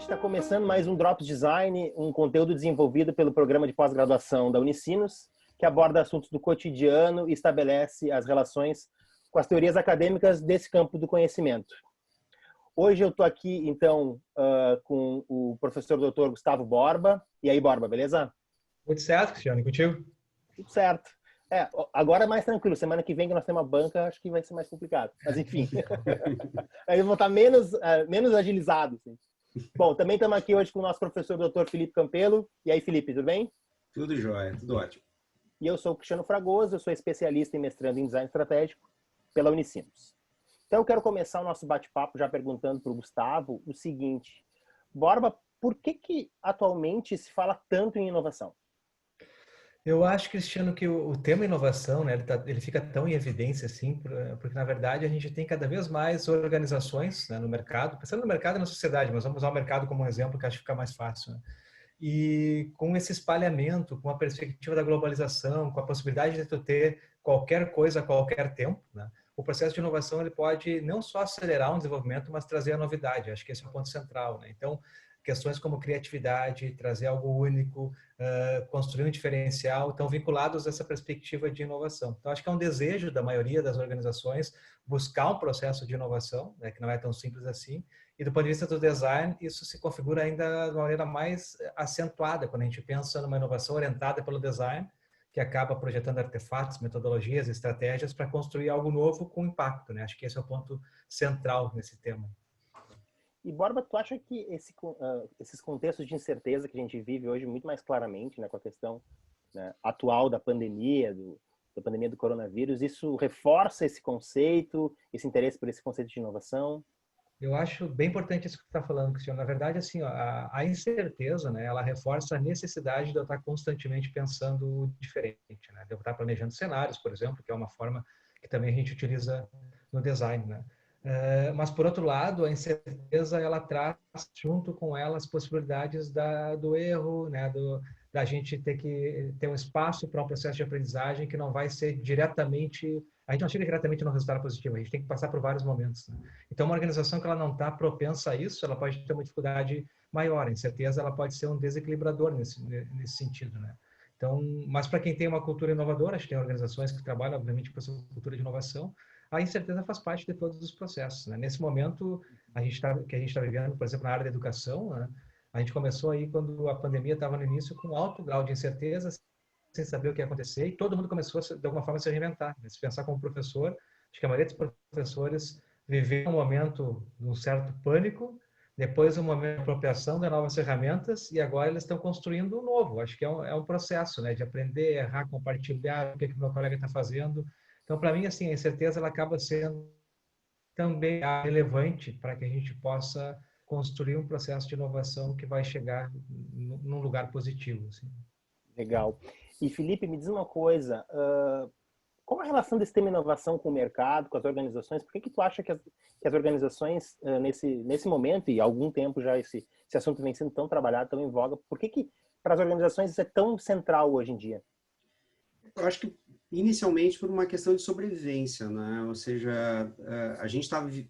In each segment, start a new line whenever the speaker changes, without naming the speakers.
gente está começando mais um Drops Design, um conteúdo desenvolvido pelo programa de pós-graduação da Unicinos, que aborda assuntos do cotidiano e estabelece as relações com as teorias acadêmicas desse campo do conhecimento. Hoje eu estou aqui, então, com o professor Dr. Gustavo Borba. E aí, Borba, beleza?
Tudo certo, Cristiano, e contigo?
Tudo certo. Agora é mais tranquilo. Semana que vem que nós temos uma banca, acho que vai ser mais complicado. Mas enfim, aí eu vou estar menos agilizado. Assim. Bom, também estamos aqui hoje com o nosso professor Dr. Felipe Campelo. E aí, Felipe, tudo bem?
Tudo jóia, tudo ótimo.
E eu sou o Cristiano Fragoso, eu sou especialista e mestrando em Design Estratégico pela Unicinos. Então eu quero começar o nosso bate-papo já perguntando para o Gustavo o seguinte. Borba, por que atualmente se fala tanto em inovação?
Eu acho, Cristiano, que o tema inovação, né, ele fica tão em evidência assim, porque na verdade a gente tem cada vez mais organizações, né, no mercado, pensando no mercado e na sociedade, mas vamos usar o mercado como um exemplo que acho que fica mais fácil, né? E com esse espalhamento, com a perspectiva da globalização, com a possibilidade de tu ter qualquer coisa a qualquer tempo, né? O processo de inovação ele pode não só acelerar um desenvolvimento, mas trazer a novidade. Acho que esse é o ponto central, né? Então, questões como criatividade, trazer algo único, construir um diferencial, estão vinculados a essa perspectiva de inovação. Então, acho que é um desejo da maioria das organizações buscar um processo de inovação, né, que não é tão simples assim. E do ponto de vista do design, isso se configura ainda de uma maneira mais acentuada, quando a gente pensa numa inovação orientada pelo design, que acaba projetando artefatos, metodologias, estratégias para construir algo novo com impacto, né? Acho que esse é o ponto central nesse tema.
E, Borba, tu acha que esses contextos de incerteza que a gente vive hoje muito mais claramente, né, com a questão, né, atual da pandemia, da pandemia do coronavírus, isso reforça esse conceito, esse interesse por esse conceito de inovação?
Eu acho bem importante isso que você está falando, Cristiano. Na verdade, assim, ó, a incerteza, né, ela reforça a necessidade de eu estar constantemente pensando diferente, né? De eu estar planejando cenários, por exemplo, que é uma forma que também a gente utiliza no design, né? Mas, por outro lado, a incerteza, ela traz junto com ela as possibilidades do erro, né? Da gente ter que ter um espaço para um processo de aprendizagem que não vai ser diretamente... A gente não chega diretamente no resultado positivo, a gente tem que passar por vários momentos, né? Então, uma organização que ela não está propensa a isso, ela pode ter uma dificuldade maior. A incerteza, ela pode ser um desequilibrador nesse sentido, né? Então, mas para quem tem uma cultura inovadora, acho que tem organizações que trabalham, obviamente, com essa cultura de inovação, a incerteza faz parte de todos os processos, né? Nesse momento que a gente está vivendo, por exemplo, na área da educação, né? A gente começou aí quando a pandemia estava no início com alto grau de incerteza, sem saber o que ia acontecer, e todo mundo começou, de alguma forma, a se reinventar. Né? Se pensar como professor, acho que a maioria dos professores viveu um momento de um certo pânico, depois um momento de apropriação de novas ferramentas, e agora eles estão construindo um novo. Acho que é um processo, né? De aprender, errar, compartilhar o que o meu colega está fazendo. Então, para mim, assim, a incerteza ela acaba sendo também relevante para que a gente possa construir um processo de inovação que vai chegar num lugar positivo. Assim.
Legal. E, Felipe, me diz uma coisa, qual a relação desse tema inovação com o mercado, com as organizações? Por que tu acha que as organizações, nesse momento, e há algum tempo já esse assunto vem sendo tão trabalhado, tão em voga, por que para as organizações isso é tão central hoje em dia?
Eu acho que inicialmente por uma questão de sobrevivência, né? Ou seja,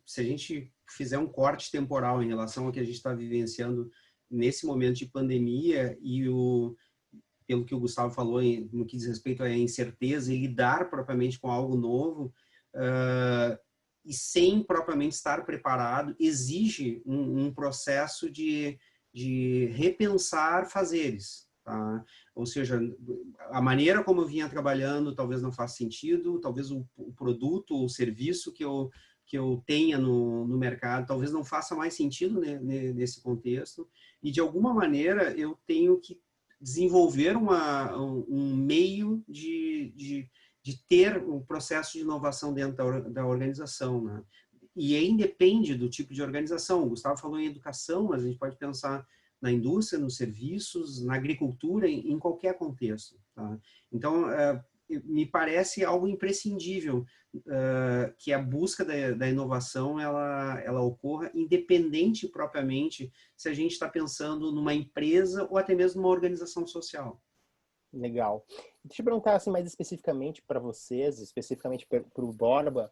se a gente fizer um corte temporal em relação ao que a gente está vivenciando nesse momento de pandemia e pelo que o Gustavo falou no que diz respeito à incerteza e lidar propriamente com algo novo, e sem propriamente estar preparado, exige um processo de repensar fazeres. Tá? Ou seja, a maneira como eu vinha trabalhando talvez não faça sentido, talvez o produto ou o serviço que eu tenha no mercado talvez não faça mais sentido, né, nesse contexto, e de alguma maneira eu tenho que desenvolver um meio de ter um processo de inovação dentro da organização, né? E aí depende do tipo de organização. O Gustavo falou em educação, mas a gente pode pensar na indústria, nos serviços, na agricultura, em qualquer contexto. Tá? Então, me parece algo imprescindível que a busca da inovação ela ocorra independente propriamente se a gente está pensando numa empresa ou até mesmo numa organização social.
Legal. Deixa eu perguntar assim, mais especificamente para vocês, especificamente para o Borba,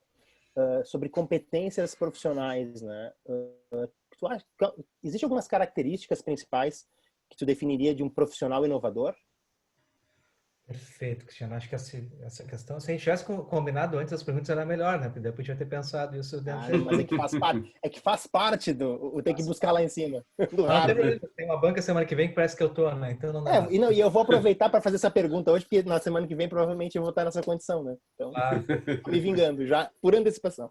sobre competências profissionais, né? tu acha, existe algumas características principais que tu definiria de um profissional inovador?
Perfeito, Cristiano. Acho que essa questão, se a gente tivesse combinado antes as perguntas, era melhor, né? Porque daí eu podia ter pensado isso
Ah,
dentro.
mas é que faz parte do ter que buscar lá em cima do
Não tem
hardware.
problema. Tem uma banca semana que vem que parece que eu tô, né? Então não dá nada.
E eu vou aproveitar para fazer essa pergunta hoje, porque na semana que vem provavelmente eu vou estar nessa condição, né? Então,
Claro,
tô me vingando já por antecipação.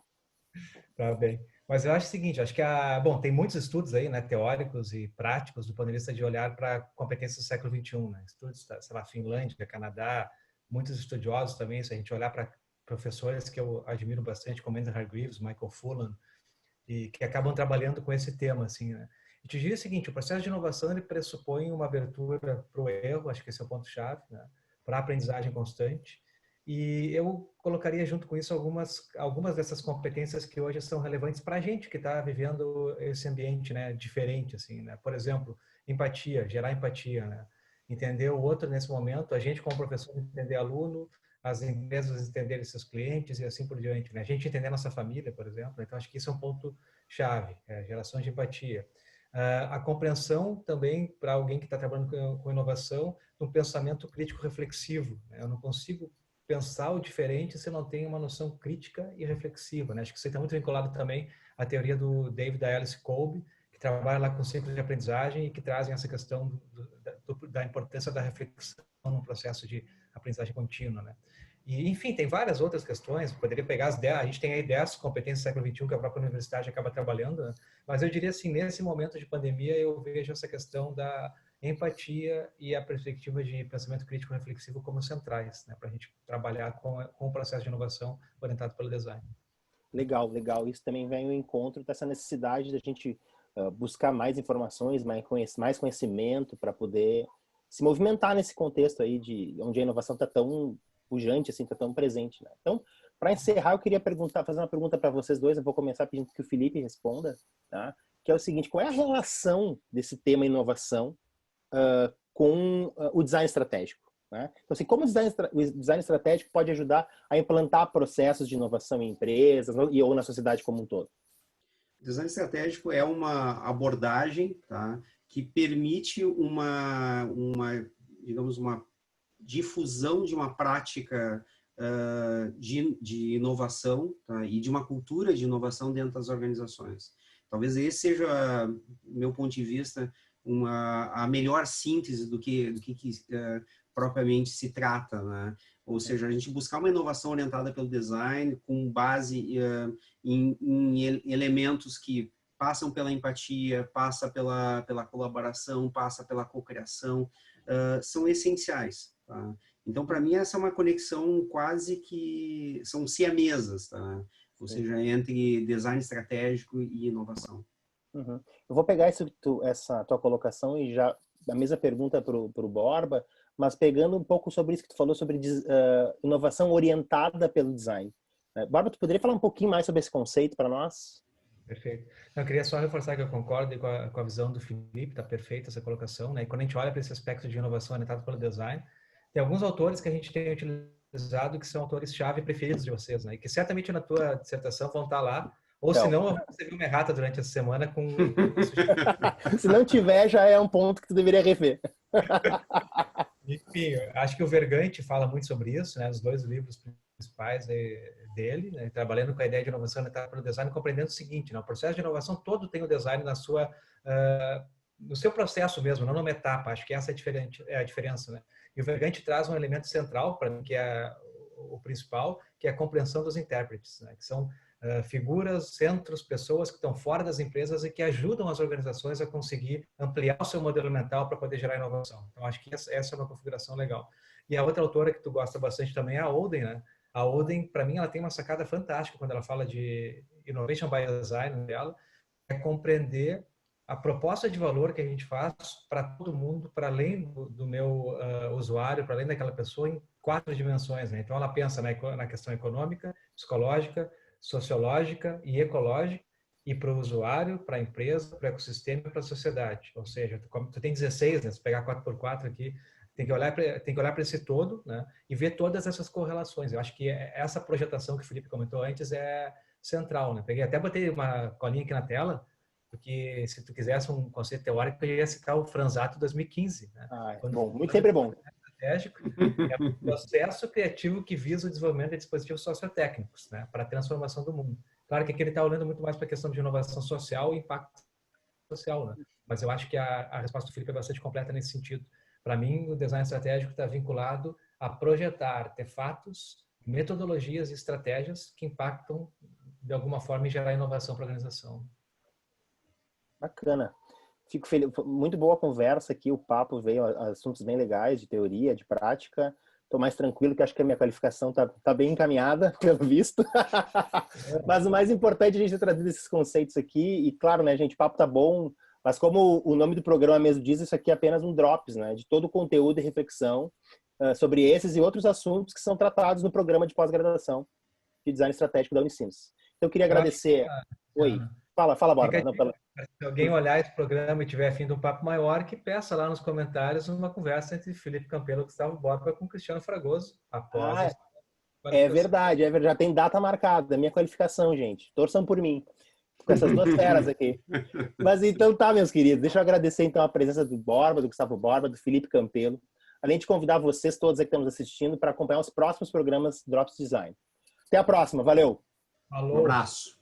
tá bem. Mas eu acho o seguinte, acho que bom, tem muitos estudos aí, né, teóricos e práticos do ponto de vista de olhar para competências do século XXI, né? Estudos, sei lá, Finlândia, Canadá, muitos estudiosos também, se a gente olhar para professores que eu admiro bastante, como Andrew Hargreaves, Michael Fullan, e que acabam trabalhando com esse tema, assim, né? E te diria o seguinte, o processo de inovação, ele pressupõe uma abertura para o erro, acho que esse é o ponto-chave, né? Para a aprendizagem constante. E eu colocaria junto com isso algumas dessas competências que hoje são relevantes para a gente que está vivendo esse ambiente, né, diferente, assim, né? Por exemplo, empatia, gerar empatia, né? Entender o outro nesse momento, a gente como professor entender aluno, as empresas entenderem seus clientes e assim por diante, né? A gente entender nossa família, por exemplo. Então acho que isso é um ponto chave, geração de empatia. A compreensão também para alguém que está trabalhando com inovação, um pensamento crítico reflexivo, né? Eu não consigo pensar o diferente se não tem uma noção crítica e reflexiva, né? Acho que isso está muito vinculado também à teoria do David e Alice Kolbe, que trabalha lá com ciclos de aprendizagem e que trazem essa questão da importância da reflexão no processo de aprendizagem contínua, né? E, enfim, tem várias outras questões, poderia pegar as 10, a gente tem aí 10 competências do século XXI que a própria universidade acaba trabalhando, né? Mas eu diria assim, nesse momento de pandemia, eu vejo essa questão da empatia e a perspectiva de pensamento crítico reflexivo como centrais, né, para a gente trabalhar com o processo de inovação orientado pelo design.
Legal, legal. Isso também vem ao encontro dessa necessidade da gente buscar mais informações, mais conhecimento para poder se movimentar nesse contexto aí de onde a inovação está tão pujante, assim, está tão presente, né? Então, para encerrar, eu queria fazer uma pergunta para vocês dois. Eu vou começar pedindo que o Felipe responda, tá? Que é o seguinte: qual é a relação desse tema inovação com o design estratégico? Né? Então, assim, como o design estratégico pode ajudar a implantar processos de inovação em empresas ou na sociedade como um todo?
Design estratégico é uma abordagem, tá, que permite digamos, uma difusão de uma prática de inovação, tá, e de uma cultura de inovação dentro das organizações. Talvez esse seja, do meu ponto de vista, a melhor síntese do que propriamente se trata, né? Ou seja, a gente buscar uma inovação orientada pelo design com base em elementos que passam pela empatia, passa pela colaboração, passa pela cocriação, são essenciais, tá? Então, para mim, essa é uma conexão quase que são siamesas, tá? Ou seja, entre design estratégico e inovação.
Uhum. Eu vou pegar essa tua colocação e já a mesma pergunta para o Borba, mas pegando um pouco sobre isso que tu falou sobre inovação orientada pelo design. Borba, tu poderia falar um pouquinho mais sobre esse conceito para nós?
Perfeito. Eu queria só reforçar que eu concordo com a visão do Felipe, está perfeita essa colocação, né? E quando a gente olha para esse aspecto de inovação orientada pelo design, tem alguns autores que a gente tem utilizado que são autores-chave preferidos de vocês, né? E que certamente na tua dissertação vão estar lá, ou
Então.
se não, você viu uma errata durante essa semana com...
Se não tiver, já é um ponto que tu deveria rever.
Enfim, acho que o Vergante fala muito sobre isso, né? Os dois livros principais dele, né? Trabalhando com a ideia de inovação orientada pelo design, compreendendo o seguinte, né? O processo de inovação todo tem o design no seu processo mesmo, não numa etapa. Acho que essa é a diferença, né? E o Vergante traz um elemento central para mim, que é o principal, que é a compreensão dos intérpretes, né? Que são figuras, centros, pessoas que estão fora das empresas e que ajudam as organizações a conseguir ampliar o seu modelo mental para poder gerar inovação. Então, acho que essa é uma configuração legal. E a outra autora que tu gosta bastante também é a Oden, né? A Oden, para mim, ela tem uma sacada fantástica quando ela fala de Innovation by Design dela, é compreender a proposta de valor que a gente faz para todo mundo, para além do meu usuário, para além daquela pessoa, em 4 dimensões, né? Então, ela pensa na questão econômica, psicológica, sociológica e ecológica, e para o usuário, para a empresa, para o ecossistema e para a sociedade. Ou seja, tu tem 16, né? Se pegar 4x4 aqui, tem que olhar para esse todo, né? E ver todas essas correlações. Eu acho que essa projetação que o Felipe comentou antes é central, né? Botei uma colinha aqui na tela, porque se tu quisesse um conceito teórico, eu ia citar o Franzato 2015, né?
Bom, muito sempre é bom.
Estratégico é um processo criativo que visa o desenvolvimento de dispositivos sociotécnicos, né, para a transformação do mundo. Claro que aqui ele está olhando muito mais para a questão de inovação social e impacto social, né? Mas eu acho que a resposta do Felipe é bastante completa nesse sentido. Para mim, o design estratégico está vinculado a projetar artefatos, metodologias e estratégias que impactam de alguma forma em gerar inovação para a organização.
Bacana. Fico feliz. Muito boa a conversa aqui, o papo veio a assuntos bem legais, de teoria, de prática. Estou mais tranquilo, que acho que a minha qualificação tá bem encaminhada, pelo visto. Mas o mais importante é a gente ter trazido esses conceitos aqui. E claro, né, gente, o papo tá bom, mas como o nome do programa mesmo diz, isso aqui é apenas um drops, né, de todo o conteúdo e reflexão sobre esses e outros assuntos que são tratados no programa de pós-graduação de Design Estratégico da Unicinos. Então, eu queria agradecer... Oi. Fala, Borba.
Se alguém olhar esse programa e tiver fim de um papo maior, que peça lá nos comentários uma conversa entre Felipe Campelo e Gustavo Borba com Cristiano Fragoso, após
é verdade, já tem data marcada, minha qualificação, gente. Torçam por mim, com essas duas feras aqui. Mas então tá, meus queridos, deixa eu agradecer então a presença do Borba, do Gustavo Borba, do Felipe Campelo, além de convidar vocês todos aqui que estão nos assistindo para acompanhar os próximos programas Drops Design. Até a próxima, valeu!
Falou.
Um abraço.